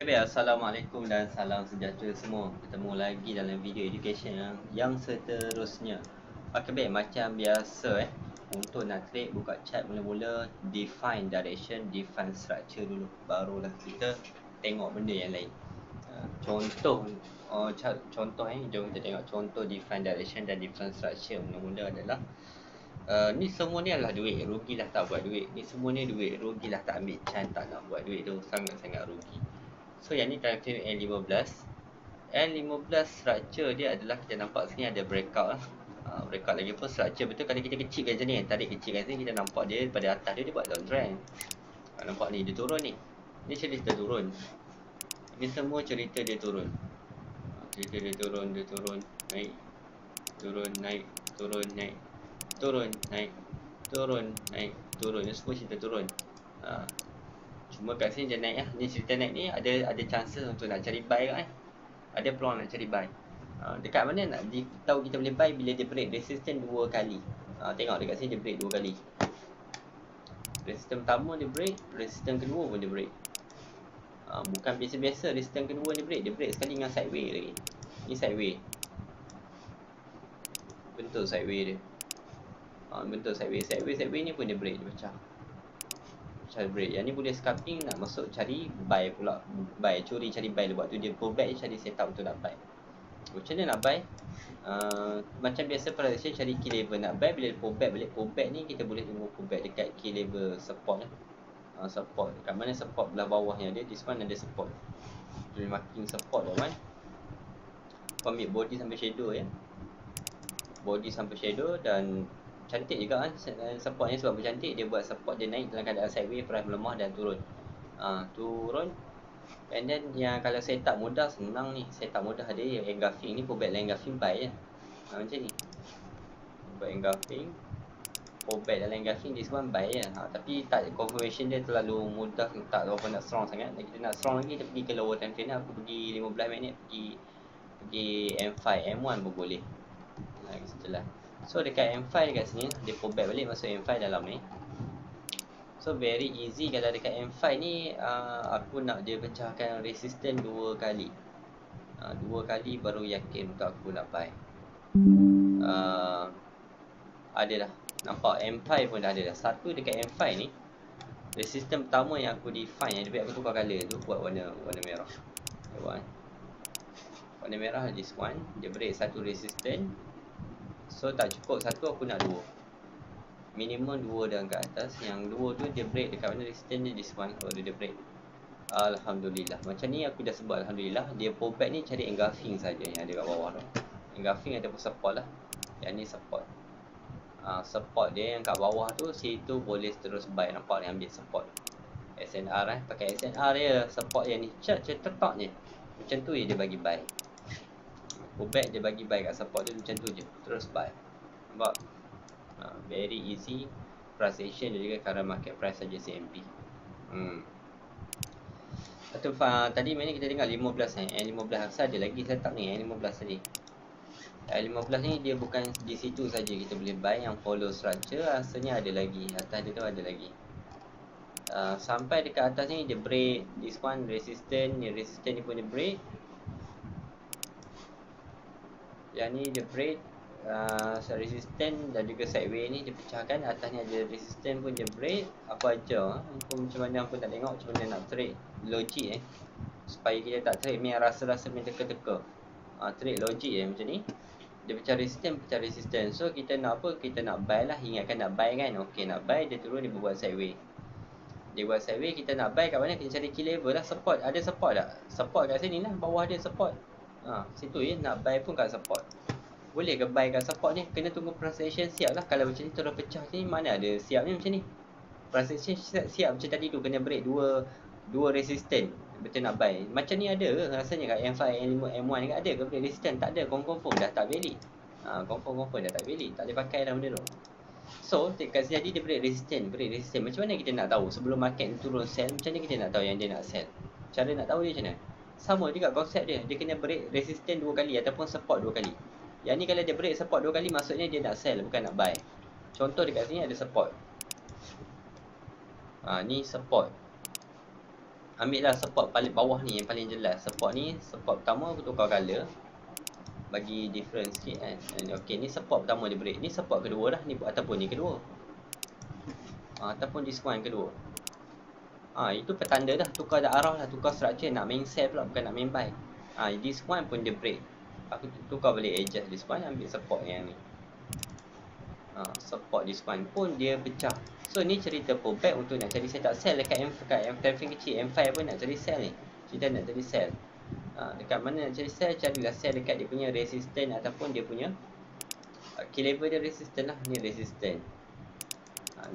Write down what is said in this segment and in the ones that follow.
Baik, Assalamualaikum dan salam sejahtera semua. Bertemu lagi dalam video education yang seterusnya. Okey baik, macam biasa untuk nak trade buka chart mula-mula define direction, define structure dulu. Barulah kita tengok benda yang lain. Contoh jom kita tengok contoh define direction dan define structure mula-mula adalah ni semua ni adalah duit, rugilah tak buat duit. Ni semua ni duit, rugilah tak ambil chance, tak nak buat duit tu, sangat-sangat rugi. So yang ni time frame N15. N15 structure dia adalah kita nampak sini ada breakout lah. Breakout lagi pun structure betul kalau kita kecilkan macam ni, tarik kecilkan sini kita nampak dia pada atas dia buat downtrend. Nampak ni dia turun ni. Ni cerita turun. Ni semua cerita dia turun. Cerita dia turun, naik, turun, naik, turun, naik, turun, naik, turun, naik, turun. Ni semua cerita turun. Cuma kat sini dia naik lah. Ni cerita naik ni ada chances untuk nak cari buy kan. Ada peluang nak cari buy. Dekat mana nak tahu kita boleh buy bila dia break resistance 2 kali. Tengok dekat sini dia break 2 kali. Resistance pertama dia break, resistance kedua pun dia break. Bukan biasa-biasa resistance kedua dia break sekali dengan sideway lagi. Ni sideway. Bentuk sideway dia. Bentuk sideway ni pun dia break, dia pecah. Break. Yang ni boleh scalping nak masuk cari buy pula. Buy, curi cari buy lepas tu dia pullback je cari setup untuk nak buy. Macam mana nak buy? Macam biasa pada saya cari key level nak buy. Bila pullback ni kita boleh tunggu pullback dekat key level support lah. Support. Dekat mana support belah bawahnya dia. This one ada support. Boleh marking support lah kan. Kau ambil body sampai shadow ya. Body sampai shadow dan cantik juga kan support ni sebab bercantik. Dia buat support dia naik dalam keadaan sideways, price melemah dan turun. Turun. And then yang kalau setup mudah senang ni. Setup mudah ada yang engulfing ni, pullback dalam engulfing buy je. Macam ni. Buat engulfing, pullback dalam engulfing this one buy je. Tapi tak, confirmation dia terlalu mudah, tak berapa nak strong sangat. Dan kita nak strong lagi kita pergi ke lower time frame. Aku pergi 15 minit, pergi M5, M1 pun boleh. Setelah. So dekat M5 dekat sini dia pullback balik masuk M5 dalam ni. So very easy kalau dekat M5 ni aku nak dia pecahkan resistance 2 kali. 2 kali baru yakin untuk aku nak buy. Ada dah. Nampak M5 pun dah ada dah. Satu dekat M5 ni resistance pertama yang aku define, yang dia aku tukar color tu buat warna merah. Warna merah this one, dia break satu resistance. So tak cukup satu, aku nak 2. Minimum 2 dan ke atas. Yang 2 tu dia break dekat mana resistance dia, this one. Kalau dia break, alhamdulillah. Macam ni aku dah sebut alhamdulillah. Dia pullback ni cari engulfing saja yang ada kat bawah tu. Engulfing ataupun support lah. Yang ni support. Support dia yang kat bawah tu, situ boleh terus buy. Nampak ni ambil support SNR pakai SNR dia. Support yang ni cetak je. Macam tu je dia bagi buy. Pullback dia bagi buy kat support dia macam tu je. Terus buy. Nampak? Very easy. Price action dia juga current market price saja CMP. Atau tadi mana kita tengok 15 ni. N15 asal ada lagi setup ni. N15 tadi. N15 ni dia bukan di situ saja kita boleh buy. Yang follow structure asalnya ada lagi. Atas dia tu ada lagi. Sampai dekat atas ni dia break. This one resistance. Ni resistance ni pun dia break. Yang ni dia break resistance dan juga sideway ni dia pecahkan. Atas ni ada resistance pun dia break. Apa aja macam mana pun tak tengok. Macam mana nak trade logik supaya kita tak trade yang rasa-rasa main teka-teka. Trade logik macam ni. Dia pecah resistance. So kita nak apa? Kita nak buy lah. Ingatkan nak buy kan. Ok nak buy, dia turun dia buat sideway. Dia buat sideway, kita nak buy kat mana? Kita cari key level lah. Support, ada support tak? Support kat sini lah, bawah dia support. Situ je, nak buy pun kat support. Boleh ke buy kat support ni? Kena tunggu price action siap lah. Kalau macam ni terus pecah ni, mana ada siap ni macam ni. Price action siap macam tadi tu, kena break dua resistance. Betul nak buy. Macam ni ada ke rasanya kat M5, M1 ni ada ke break resistance? Tak ada, confirm dah tak valid. Confirm dah tak valid. Tak boleh pakai dah benda tu. So, dekat sini dia break resistance. Macam mana kita nak tahu? Sebelum market turun sell, macam mana kita nak tahu yang dia nak sell? Cara nak tahu dia macam mana? Sama juga konsep dia. Dia kena break resistance 2 kali ataupun support 2 kali. Yang ni kalau dia break support 2 kali, maksudnya dia nak sell, bukan nak buy. Contoh dekat sini ada support. Ni support. ambil lah support paling bawah ni yang paling jelas. Support ni, support pertama aku tukar color, bagi different sikit kan. Okay, ni support pertama dia break. Ni support kedua dah, ni ataupun ni kedua. Ataupun this one kedua. Itu petanda dah, tukar dah arah lah, tukar structure, nak main sell pula, bukan nak main buy. This one pun dia break. Aku tukar balik adjust this one, ambil support yang ni. Support this one pun dia pecah. So ni cerita pullback untuk nak cari setup sell dekat time frame kecil. M5 pun nak cari sell ni. Kita nak cari sell. Dekat mana nak cari sell, carilah sell dekat dia punya resistance ataupun dia punya key level dia resistance lah. Ni resistance.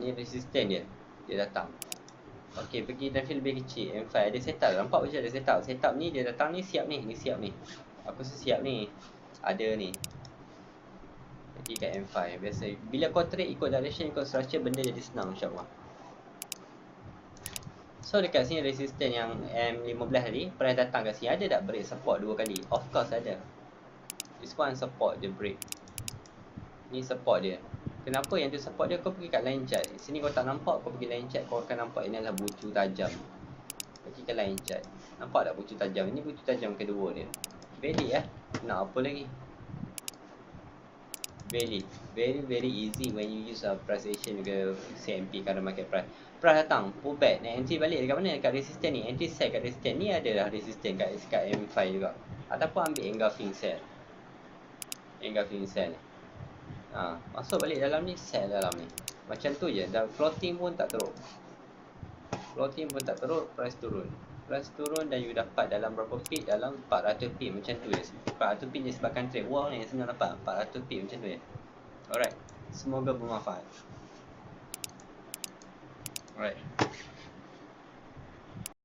Ni resistance dia. Dia datang. Okey, pergi time frame lebih kecil. M5 ada setup. Nampak macam ada setup. Setup ni dia datang ni siap ni. Ni siap ni. Aku siap ni. Ada ni. Pergi kat M5. Biasa bila kau trade ikut direction, ikut structure, benda jadi senang insyaAllah. So dekat sini resistance yang M15 tadi, pernah datang kat sini, ada tak break support 2 kali? Of course ada. This one support dia break. Ni support dia. Kenapa yang tu support dia? Kau pergi kat line chart. Sini kau tak nampak, kau pergi line chart, kau akan nampak ini adalah bucu tajam. Pergi ke line chart. Nampak tak bucu tajam? Ini bucu tajam kedua dia. Valid lah. Nak apa lagi? Valid. Very easy when you use price action ke CMP, current market price. Price datang, pullback, naik entry balik dekat mana? Dekat resistance ni. Entry sell kat resistance ni, adalah resistance kat M5 juga. Ataupun ambil engulfing sell. Engulfing sell ni. Masuk balik dalam ni, sell dalam ni. Macam tu je. Dan floating pun tak teruk. Floating pun tak teruk, price turun. Price turun dan you dapat dalam berapa pip? Dalam 400 pip macam tu je. 400 pip disebabkan trade wall ni senang dapat 400 pip macam tu je. Alright. Semoga bermanfaat. Alright.